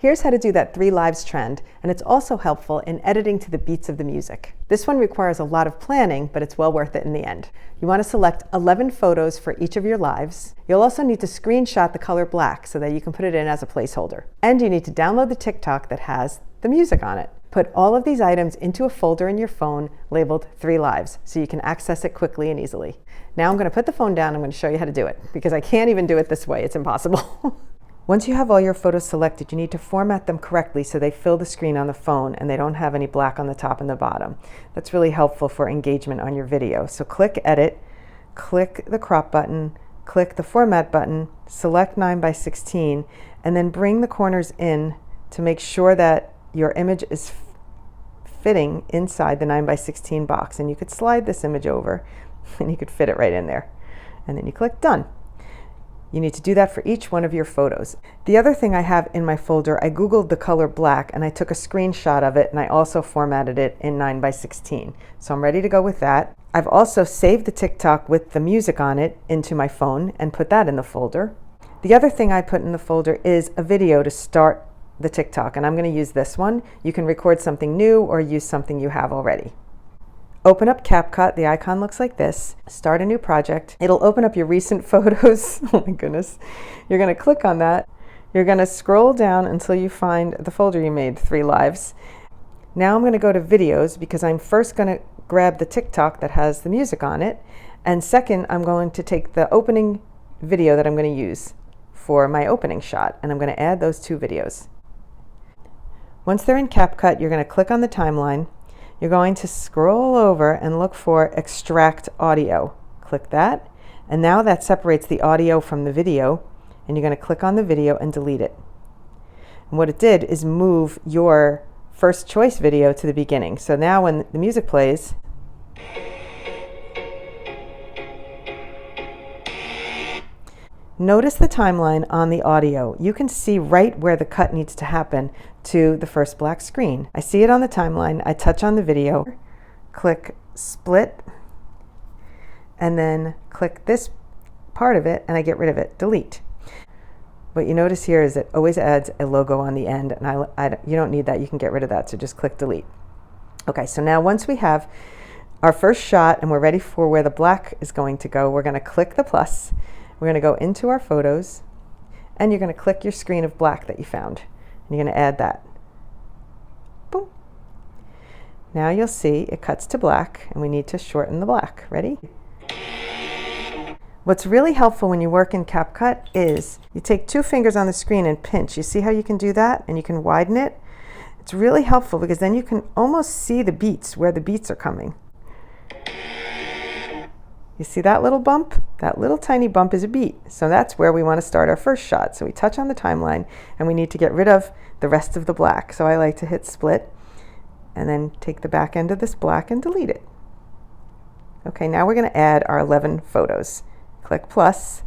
Here's how to do that 3 lives trend, and it's also helpful in editing to the beats of the music. This one requires a lot of planning, but it's well worth it in the end. You want to select 11 photos for each of your lives. You'll also need to screenshot the color black so that you can put it in as a placeholder. And you need to download the TikTok that has the music on it. Put all of these items into a folder in your phone labeled 3 lives so you can access it quickly and easily. Now I'm going to put the phone down and I'm going to show you how to do it because I can't even do it this way. It's impossible. Once you have all your photos selected, you need to format them correctly so they fill the screen on the phone and they don't have any black on the top and the bottom. That's really helpful for engagement on your video. So click Edit, click the crop button, click the Format button, select 9:16, and then bring the corners in to make sure that your image is fitting inside the 9:16 box. And you could slide this image over and you could fit it right in there. And then you click Done. You need to do that for each one of your photos. The other thing I have in my folder, I Googled the color black and I took a screenshot of it and I also formatted it in 9:16. So I'm ready to go with that. I've also saved the TikTok with the music on it into my phone and put that in the folder. The other thing I put in the folder is a video to start the TikTok, and I'm going to use this one. You can record something new or use something you have already. Open up CapCut. The icon looks like this. Start a new project. It'll open up your recent photos. Oh my goodness. You're going to click on that. You're going to scroll down until you find the folder you made, 3 lives. Now I'm going to go to videos because I'm first going to grab the TikTok that has the music on it. And second, I'm going to take the opening video that I'm going to use for my opening shot. And I'm going to add those 2 videos. Once they're in CapCut, you're going to click on the timeline. You're going to scroll over and look for Extract Audio. Click that, and now that separates the audio from the video, and you're going to click on the video and delete it. And what it did is move your first choice video to the beginning. So now when the music plays, notice the timeline on the audio. You can see right where the cut needs to happen to the first black screen. I see it on the timeline. I touch on the video, click Split, and then click this part of it and I get rid of it, delete. What you notice here is it always adds a logo on the end, and you don't need that. You can get rid of that, so just click delete. Okay, so now once we have our first shot and we're ready for where the black is going to go, we're going to click the plus. We're going to go into our photos, and you're going to click your screen of black that you found. And you're going to add that. Boom. Now you'll see it cuts to black, and we need to shorten the black. Ready? What's really helpful when you work in CapCut is you take 2 fingers on the screen and pinch. You see how you can do that? And you can widen it. It's really helpful because then you can almost see the beats, where the beats are coming. You see that little bump? That little tiny bump is a beat. So that's where we want to start our first shot. So we touch on the timeline and we need to get rid of the rest of the black. So I like to hit split and then take the back end of this black and delete it. Okay, now we're going to add our 11 photos. Click plus,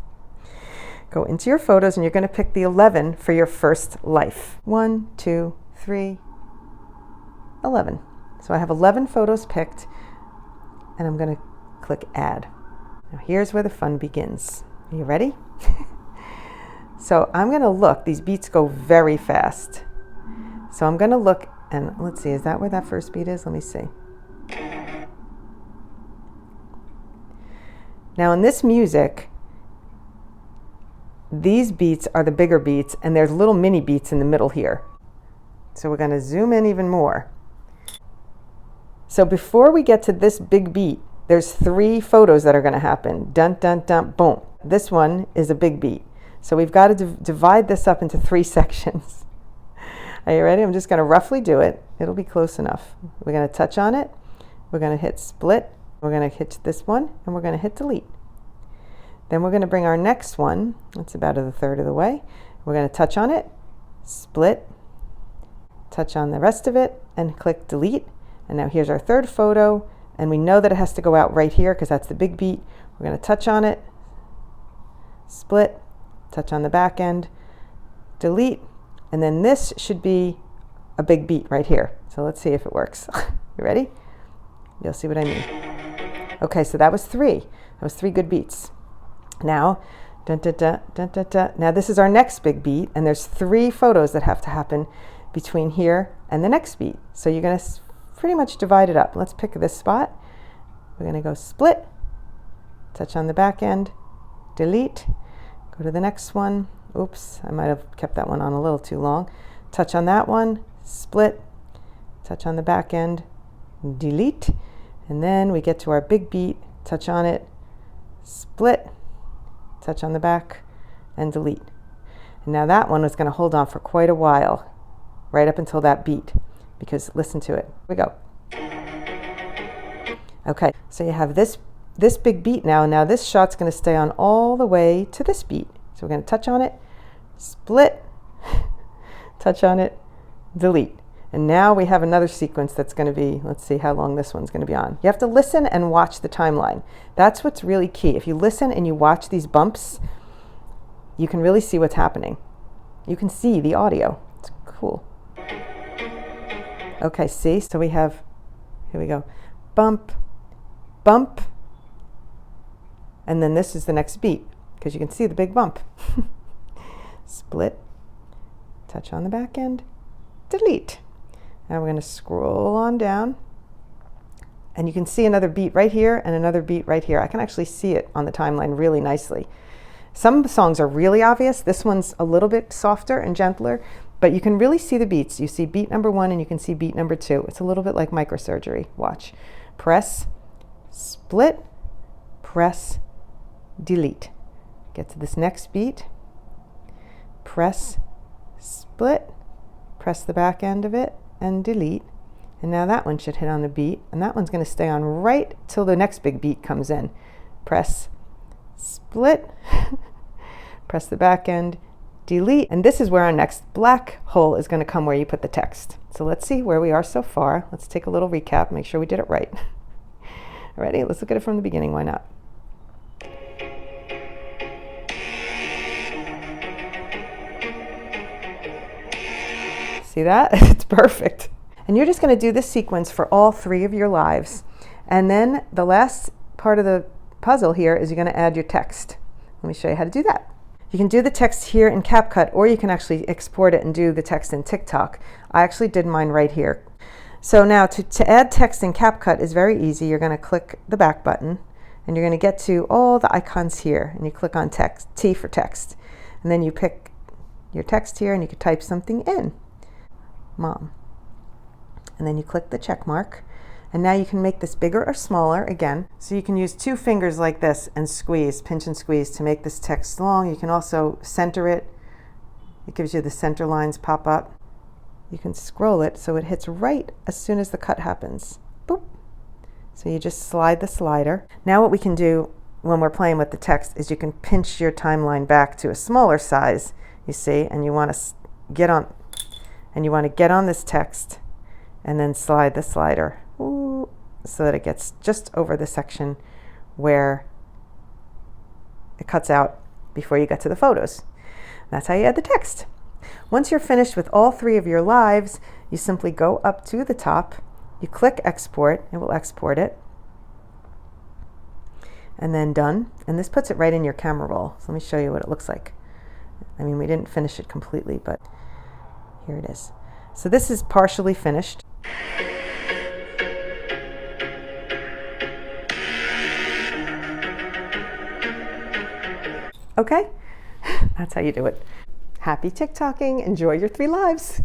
go into your photos, and you're going to pick the 11 for your first life. 1, 2, 3, 11. So I have 11 photos picked, and I'm going to click add. Now here's where the fun begins. Are you ready? So I'm going to look. These beats go very fast. So I'm going to look, and let's see, is that where that first beat is? Let me see. Now in this music, these beats are the bigger beats, and there's little mini beats in the middle here. So we're going to zoom in even more. So before we get to this big beat, there's 3 photos that are going to happen. Dun, dun, dun, boom. This one is a big beat. So we've got to divide this up into 3 sections. Are you ready? I'm just going to roughly do it. It'll be close enough. We're going to touch on it. We're going to hit split. We're going to hit this one, and we're going to hit delete. Then we're going to bring our next one. That's about a third of the way. We're going to touch on it, split, touch on the rest of it, and click delete. And now here's our third photo. And we know that it has to go out right here because that's the big beat. We're going to touch on it, split, touch on the back end, delete, and then this should be a big beat right here. So let's see if it works. You ready? You'll see what I mean. Okay, so that was 3. That was 3 good beats. Now, Dun, dun, dun, dun, dun, dun. Now this is our next big beat, and there's 3 photos that have to happen between here and the next beat. So you're going to pretty much divide it up. Let's pick this spot. We're going to go split, touch on the back end, delete, go to the next one. Oops, I might have kept that one on a little too long. Touch on that one, split, touch on the back end, delete, and then we get to our big beat, touch on it, split, touch on the back, and delete. And now that one is going to hold on for quite a while, right up until that beat, because listen to it. Here we go. Okay, so you have this big beat now, and now this shot's going to stay on all the way to this beat. So we're going to touch on it, split, touch on it, delete. And now we have another sequence that's going to be, let's see how long this one's going to be on. You have to listen and watch the timeline. That's what's really key. If you listen and you watch these bumps, you can really see what's happening. You can see the audio. It's cool. Okay, see? So we have, here we go, bump, bump, and then this is the next beat, because you can see the big bump. Split, touch on the back end, delete. Now we're going to scroll on down, and you can see another beat right here and another beat right here. I can actually see it on the timeline really nicely. Some songs are really obvious. This one's a little bit softer and gentler, but you can really see the beats. You see beat number 1 and you can see beat number 2. It's a little bit like microsurgery. Watch. Press, split, press, delete. Get to this next beat. Press, split, press the back end of it, and delete. And now that one should hit on the beat, and that one's going to stay on right till the next big beat comes in. Press, split, press the back end, delete. And this is where our next black hole is going to come, where you put the text. So let's see where we are so far. Let's take a little recap, make sure we did it right. Ready? Let's look at it from the beginning. Why not? See that? It's perfect. And you're just going to do this sequence for all 3 of your lives. And then the last part of the puzzle here is you're going to add your text. Let me show you how to do that. You can do the text here in CapCut, or you can actually export it and do the text in TikTok. I actually did mine right here. So now to add text in CapCut is very easy. You're going to click the back button, and you're going to get to all the icons here, and you click on text, T for text. And then you pick your text here, and you can type something in. Mom. And then you click the check mark, and now you can make this bigger or smaller again. So you can use 2 fingers like this and squeeze, pinch and squeeze to make this text long. You can also center it. It gives you the center lines pop up. You can scroll it so it hits right as soon as the cut happens. Boop. So you just slide the slider. Now what we can do when we're playing with the text is you can pinch your timeline back to a smaller size, you see, and you want to get on this text and then slide the slider so that it gets just over the section where it cuts out before you get to the photos. That's how you add the text. Once you're finished with all 3 of your lives, you simply go up to the top, you click export, it will export it, and then done. And this puts it right in your camera roll. So let me show you what it looks like. I mean, we didn't finish it completely, but here it is. So this is partially finished. Okay, that's how you do it. Happy TikToking. Enjoy your 3 lives.